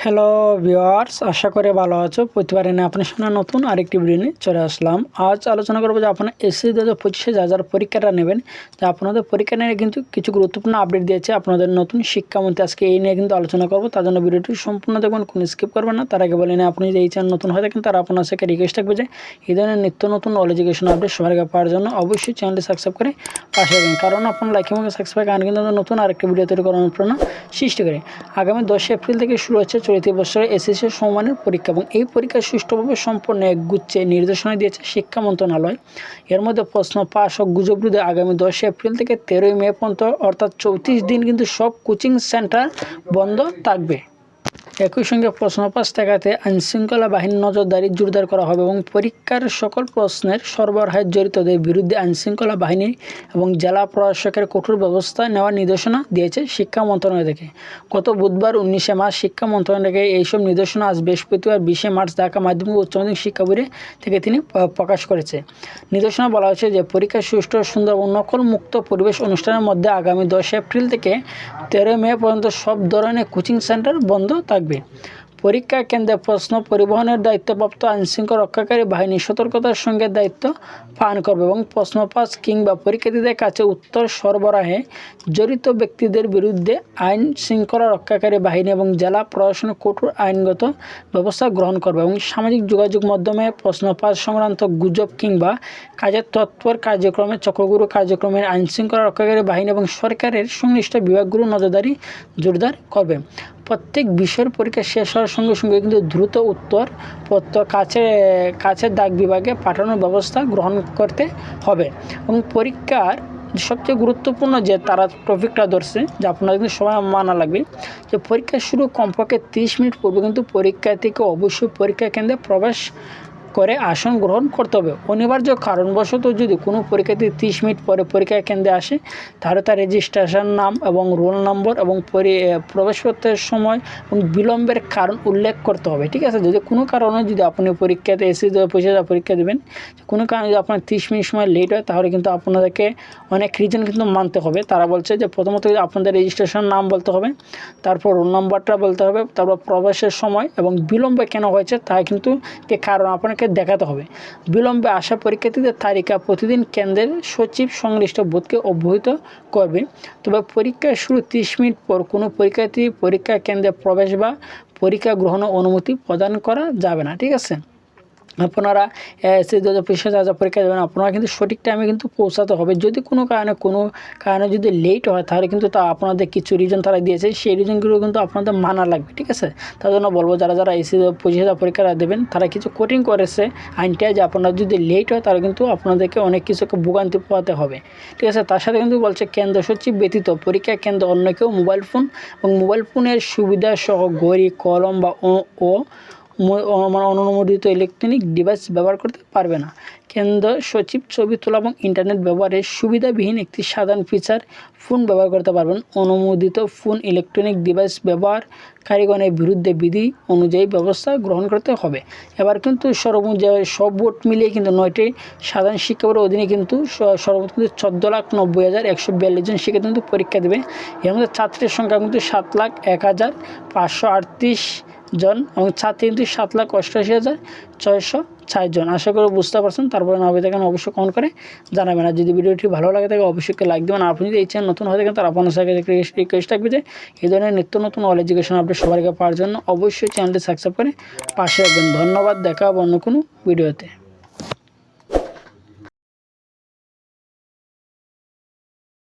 Hello viewers, আশা করে ভালো আছো। প্রতিবারে না আপনার সামনে নতুন আরেকটি ভিডিও নিয়ে চলে আসলাম। আজ আলোচনা করবো যে আপনার এসএসসি 2025 যা যারা পরীক্ষাটা নেবেন, তা আপনাদের পরীক্ষা নিয়ে কিন্তু কিছু গুরুত্বপূর্ণ আপডেট দিয়েছে আপনাদের নতুন শিক্ষামন্ত্রী। আজকে এই নিয়ে কিন্তু আলোচনা করবো, তার জন্য ভিডিওটি সম্পূর্ণ দেখবেন, কোনো স্কিপ করবেন না। তার আগে বলে না, আপনি যদি এই চ্যানেল নতুন হয়ে থাকেন তারা আপনার সাথে রিকোয়েস্ট থাকবে যে এই ধরনের নিত্য নতুন অল এডুকেশন আপডেট সবার আগে পাওয়ার জন্য অবশ্যই চ্যানেলটি সাবস্ক্রাইব করে পাশে রাখবেন, কারণ আপনার লাইক এবং সাবস্ক্রাইব কারণে কিন্তু নতুন আরেকটি ভিডিও তৈরি করার অনুপ্রেরণা সৃষ্টি করে। আগামী 10 এপ্রিল থেকে শুরু হচ্ছে চলতি বছরের এসএসসি সমমানের পরীক্ষা, এবং এই পরীক্ষা সুষ্ঠুভাবে সম্পন্ন একগুচ্ছে নির্দেশনা দিয়েছে শিক্ষা মন্ত্রণালয়। এর মধ্যে প্রশ্ন পাস ও গুজব রোধে আগামী 10 এপ্রিল থেকে 13 মে পর্যন্ত অর্থাৎ 34 দিন কিন্তু সব কোচিং সেন্টার বন্ধ থাকবে। একই সঙ্গে প্রশ্ন পাস ঠেকাতে আইনশৃঙ্খলা বাহিনীর নজরদারি জোরদার করা হবে, এবং পরীক্ষার সকল প্রশ্নের সরবরাহে জড়িতদের বিরুদ্ধে আইনশৃঙ্খলা বাহিনী এবং জেলা প্রশাসকের কঠোর ব্যবস্থা নেওয়ার নির্দেশনা দিয়েছে শিক্ষা মন্ত্রণালয় থেকে। গত বুধবার 19 মার্চ শিক্ষা মন্ত্রণালয় থেকে এইসব নির্দেশনা আজ বৃহস্পতিবার 20 মার্চ ঢাকা মাধ্যমিক ও উচ্চ মাধ্যমিক শিক্ষা বোর্ড থেকে তিনি প্রকাশ করেছে। নির্দেশনা বলা হয়েছে যে পরীক্ষা সুষ্ঠু, সুন্দর ও নকল মুক্ত পরিবেশ অনুষ্ঠানের মধ্যে আগামী 10 এপ্রিল থেকে 13 মে পর্যন্ত সব ধরনের কোচিং সেন্টার বন্ধ থাকবে। পরীক্ষা কেন্দ্রে প্রশ্ন পরিবহনের দায়িত্বপ্রাপ্ত আইনশৃঙ্খলা রক্ষাকারী বাহিনী সতর্কতার সঙ্গে দায়িত্ব পালন করবে, এবং প্রশ্ন পাস কিংবা পরীক্ষার্থীদের কাছে উত্তর সরবরাহে জড়িত ব্যক্তিদের বিরুদ্ধে আইন শৃঙ্খলা রক্ষাকারী বাহিনী এবং জেলা প্রশাসন কঠোর আইনগত ব্যবস্থা গ্রহণ করবে, এবং সামাজিক যোগাযোগ মাধ্যমে প্রশ্ন পাস সংক্রান্ত গুজব কিংবা কাজের তৎপর কার্যক্রমে চক্রগুরু কার্যক্রমের আইন শৃঙ্খলা রক্ষাকারী বাহিনী এবং সরকারের সংশ্লিষ্ট বিভাগগুলো নজরদারি জোরদার করবে। প্রত্যেক বিষয়ের পরীক্ষা শেষ হওয়ার সঙ্গে সঙ্গে কিন্তু দ্রুত উত্তরপত্র কাছের ডাক বিভাগে পাঠানোর ব্যবস্থা গ্রহণ করতে হবে। এবং পরীক্ষার সবচেয়ে গুরুত্বপূর্ণ যে তারা টপিকটা ধরছে, যে আপনারা কিন্তু সময় মানা লাগবে, যে পরীক্ষা শুরু কমপক্ষে 30 মিনিট পূর্বে কিন্তু পরীক্ষার্থীকে অবশ্যই পরীক্ষা কেন্দ্রে প্রবেশ করে আসন গ্রহণ করতে হবে। অনিবার্য কারণবশত যদি কোনো পরীক্ষার্থী 30 মিনিট পরে পরীক্ষা কেন্দ্রে আসে, তাহলে তার রেজিস্ট্রেশন নাম এবং রোল নম্বর এবং প্রবেশপত্রের সময় এবং বিলম্বের কারণ উল্লেখ করতে হবে। ঠিক আছে, যদি কোনো কারণে যদি আপনি পরীক্ষাতে এসে পরীক্ষা দেবেন, কোনো কারণে যদি আপনার 30 মিনিট সময় লেট হয়, তাহলে কিন্তু আপনাদেরকে অনেক রিজন কিন্তু মানতে হবে। তারা বলছে যে প্রথমত আপনাদের রেজিস্ট্রেশন নাম বলতে হবে, তারপর রোল নম্বরটা বলতে হবে, তারপর প্রবেশের সময় এবং বিলম্বে কেন হয়েছে তা কিন্তু কারণ আপনাকে দেখাতে হবে। বিলম্বে আসা পরীক্ষার্থীদের তালিকা প্রতিদিন কেন্দ্রের সচিব সংশ্লিষ্ট বোর্ডকে অবহিত করবে। তবে পরীক্ষা শুরু 30 মিনিট পর কোনো পরীক্ষার্থী পরীক্ষা কেন্দ্রে প্রবেশ বা পরীক্ষা গ্রহণের অনুমতি প্রদান করা যাবে না। ঠিক আছে, আপনারা এসএসসি 2025 যা পরীক্ষা দেবেন, আপনারা কিন্তু সঠিক টাইমে কিন্তু পৌঁছাতে হবে। যদি কোনো কারণে যদি লেট হয়, তাহলে কিন্তু তা আপনাদের কিছু রিজন তারা দিয়েছে, সেই রিজনগুলো কিন্তু আপনাদের মানা লাগবে। ঠিক আছে, তার জন্য বলবো যারা এসএসসি 2025 পরীক্ষা দেবেন, তারা কিছু কঠিন করেছে আইনটা, যে আপনারা যদি লেট হয় তাহলে কিন্তু আপনাদেরকে অনেক কিছুকে ভোগান্তি পোহাতে হবে। ঠিক আছে, তার সাথে কিন্তু বলছে কেন্দ্র সচিব ব্যতীত পরীক্ষা কেন্দ্র অন্য কেউ মোবাইল ফোন এবং মোবাইল ফোনের সুবিধা সহ ঘড়ি, কলম বা অনুমোদিত ইলেকট্রনিক ডিভাইস ব্যবহার করতে পারবে না। কেন্দ্র সচিব ছবি তোলা এবং ইন্টারনেট ব্যবহারের সুবিধাবিহীন একটি সাধারণ ফিচার ফোন ব্যবহার করতে পারবেন। অনুমোদিত ফোন ইলেকট্রনিক ডিভাইস ব্যবহারকারীগণের বিরুদ্ধে বিধি অনুযায়ী ব্যবস্থা গ্রহণ করতে হবে। এবার কিন্তু সব বোর্ড মিলিয়ে কিন্তু 9টি সাধারণ শিক্ষা বোর্ডের অধীনে কিন্তু সর্বোচ্চ কিন্তু 14,90,142 জন শিক্ষার্থী কিন্তু পরীক্ষা দেবে। এর মধ্যে ছাত্রের সংখ্যা কিন্তু 7,01,538 জন এবং ছাত্রী কিন্তু 7,88,660 জন। আশা করি বুঝতে পারছেন। তারপরে না হবে দেখেন অবশ্যই কমেন্ট করে জানাবেন। আর যদি ভিডিওটি ভালো লাগে থাকে অবশ্যই লাইক দেবেন। আপনি যদি এই চ্যানেল নতুন হয়ে থাকেন, তার আপনার সাথে রিকোয়েস্ট থাকবে যে এই ধরনের নিত্য নতুন অল এডুকেশন আপডেট সবার আগে পাওয়ার জন্য অবশ্যই চ্যানেলটি সাবস্ক্রাইব করে পাশে রাখবেন। ধন্যবাদ, দেখা হবে অন্য কোনো ভিডিওতে।